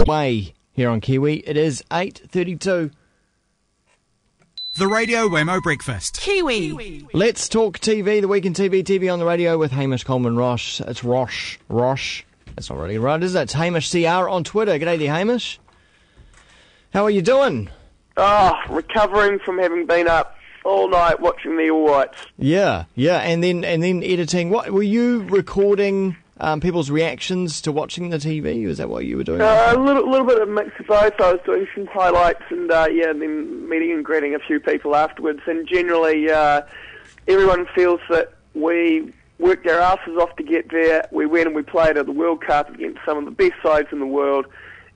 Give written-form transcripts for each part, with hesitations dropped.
Way here on Kiwi. It is 8:32. The Radio Wammo Breakfast. Kiwi. Let's talk TV, the week in TV on the radio with Hamish Coleman-Ross. It's Rosh. That's not really right, is it? It's Hamish CR on Twitter. G'day there, Hamish. How are you doing? Recovering from having been up all night watching the All Whites. Yeah, and then editing. What were you recording? People's reactions to watching the TV? Was that what you were doing? A little bit of a mix of both. I was doing some highlights and then meeting and greeting a few people afterwards. And generally, everyone feels that we worked our asses off to get there. We went and we played at the World Cup against some of the best sides in the world,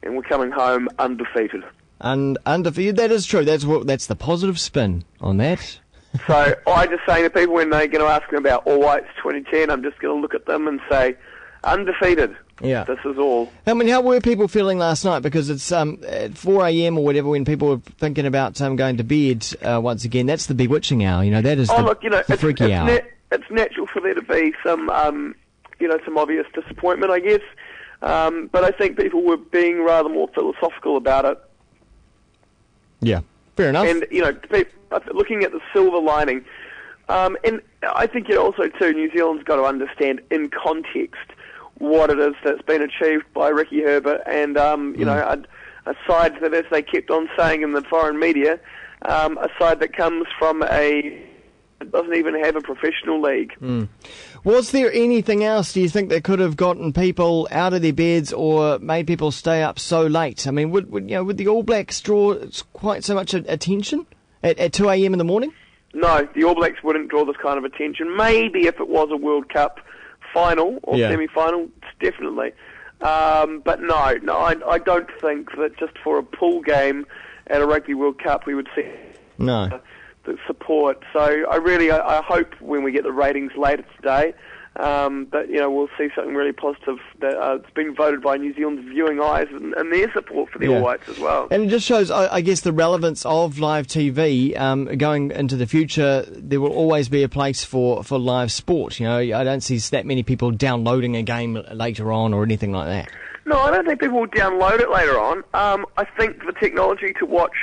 and we're coming home undefeated. Undefeated. That is true. That's the positive spin on that. So I just say to people when they're going to ask me about All Whites 2010, I'm just going to look at them and say, undefeated. Yeah. This is all. I mean, how were people feeling last night? Because it's at 4 a.m. or whatever when people were thinking about going to bed once again. That's the bewitching hour. That is the freaky hour. It's natural for there to be some obvious disappointment, I guess. But I think people were being rather more philosophical about it. Yeah, fair enough. And, looking at the silver lining, and I think also, too, New Zealand's got to understand in context what it is that's been achieved by Ricky Herbert and, a side that, as they kept on saying in the foreign media, a side that comes from it doesn't even have a professional league. Was there anything else, do you think, that could have gotten people out of their beds or made people stay up so late? I mean, would the All Blacks draw quite so much attention at 2 a.m. in the morning? No, the All Blacks wouldn't draw this kind of attention. Maybe if it was a World Cup final or semi-final, definitely. But no, I don't think that just for a pool game at a Rugby World Cup we would see the support. So I hope when we get the ratings later today that we'll see something really positive that it's been voted by New Zealand's viewing eyes and their support for the All Whites as well. And it just shows, I guess, the relevance of live TV going into the future. There will always be a place for live sport. I don't see that many people downloading a game later on or anything like that. No, I don't think people will download it later on. I think the technology to watch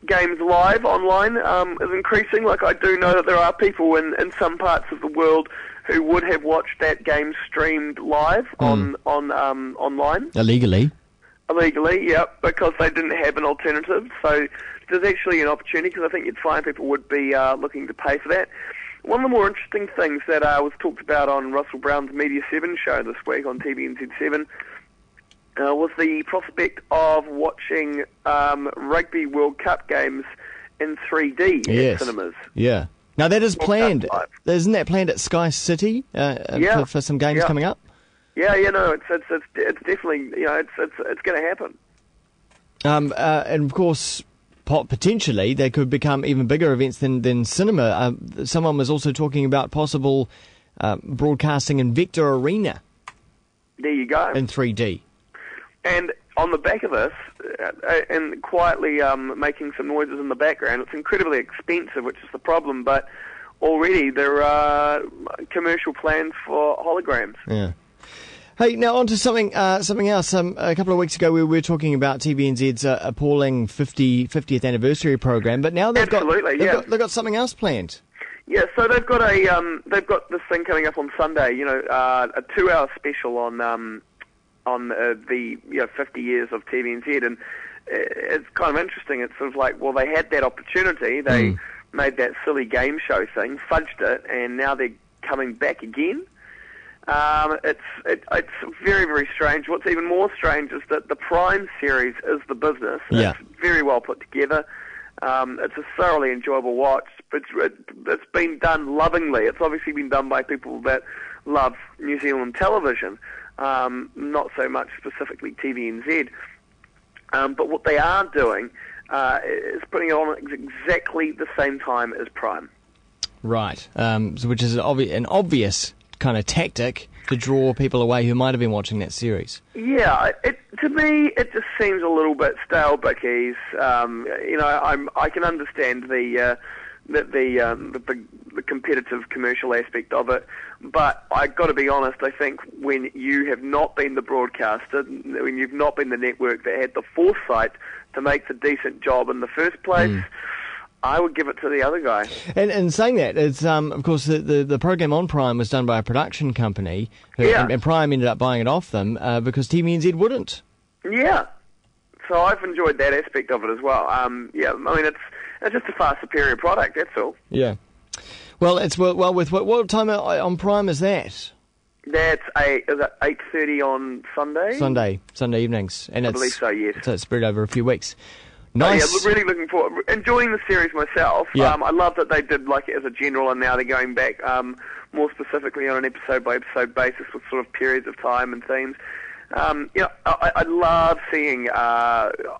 games live online is increasing. Like, I do know that there are people in some parts of the world who would have watched that game streamed live on online. Illegally, yeah, because they didn't have an alternative. So there's actually an opportunity, because I think you'd find people would be looking to pay for that. One of the more interesting things that was talked about on Russell Brown's Media 7 show this week on TVNZ7 was the prospect of watching Rugby World Cup games in 3D in cinemas. Yeah. Now that is planned. Isn't that planned at Sky City for some games coming up? Yeah, it's definitely it's going to happen. And of course, potentially they could become even bigger events than cinema. Someone was also talking about possible broadcasting in Vector Arena. There you go. In 3D. And on the back of this, and quietly making some noises in the background, it's incredibly expensive, which is the problem, but already there are commercial plans for holograms. Yeah. Hey, now on to something else. A couple of weeks ago we were talking about TVNZ's appalling 50th anniversary program, but now they've got something else planned. Yeah, so they've got this thing coming up on Sunday, a 2-hour special on the 50 years of TVNZ, and it's kind of interesting. It's sort of like, well, they had that opportunity, they made that silly game show thing, fudged it, and now they're coming back again. It's very, very strange. What's even more strange is that the Prime series is the business. Yeah. It's very well put together. It's a thoroughly enjoyable watch, but it's been done lovingly. It's obviously been done by people that love New Zealand television. Not so much specifically TVNZ. But what they are doing is putting it on exactly the same time as Prime. Right. Which is an obvious kind of tactic to draw people away who might have been watching that series. Yeah, to me, it just seems a little bit stale bickies. I can understand the the competitive commercial aspect of it. But I've got to be honest, I think when you have not been the broadcaster, when you've not been the network that had the foresight to make the decent job in the first place, I would give it to the other guy. And saying that, it's of course the program on Prime was done by a production company, and Prime ended up buying it off them because TVNZ wouldn't. Yeah. So I've enjoyed that aspect of it as well. I mean, it's just a far superior product, that's all. Yeah. Well, it's with what time on Prime is that? That's is it 8:30 on Sunday? Sunday evenings, and I believe so. Yes. So it's spread over a few weeks. Nice. Oh, yeah, really looking forward. Enjoying the series myself. Yeah. I love that they did like it as a general, and now they're going back more specifically on an episode-by-episode basis with sort of periods of time and themes. I love seeing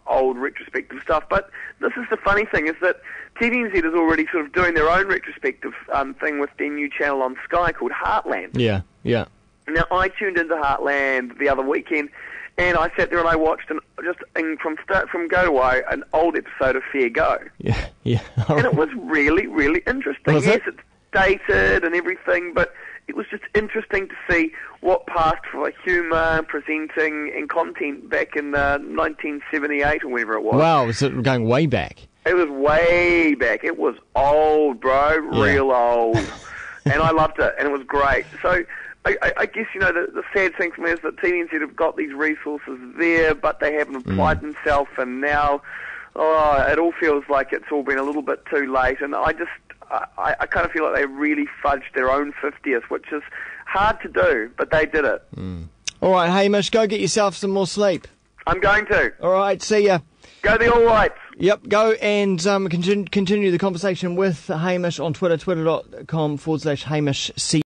old retrospective stuff, but this is the funny thing, is that TVNZ is already sort of doing their own retrospective thing with their new channel on Sky called Heartland. Yeah, yeah. Now, I tuned into Heartland the other weekend, and I sat there and I watched from go to woe an old episode of Fair Go. Yeah, yeah. And it was really, really interesting. Yes, it's dated and everything, but it was just interesting to see what passed for humour, presenting, and content back in 1978 or whenever it was. Wow, was it going way back? It was way back. It was old, bro, real old. And I loved it, and it was great. So I guess, the sad thing for me is that TVNZ have got these resources there, but they haven't applied themselves, and now it all feels like it's all been a little bit too late, and I kind of feel like they really fudged their own 50th, which is hard to do, but they did it. All right, Hamish, go get yourself some more sleep. I'm going to. All right, see ya. Go the All Whites. Yep, go and continue the conversation with Hamish on Twitter, twitter.com/HamishC.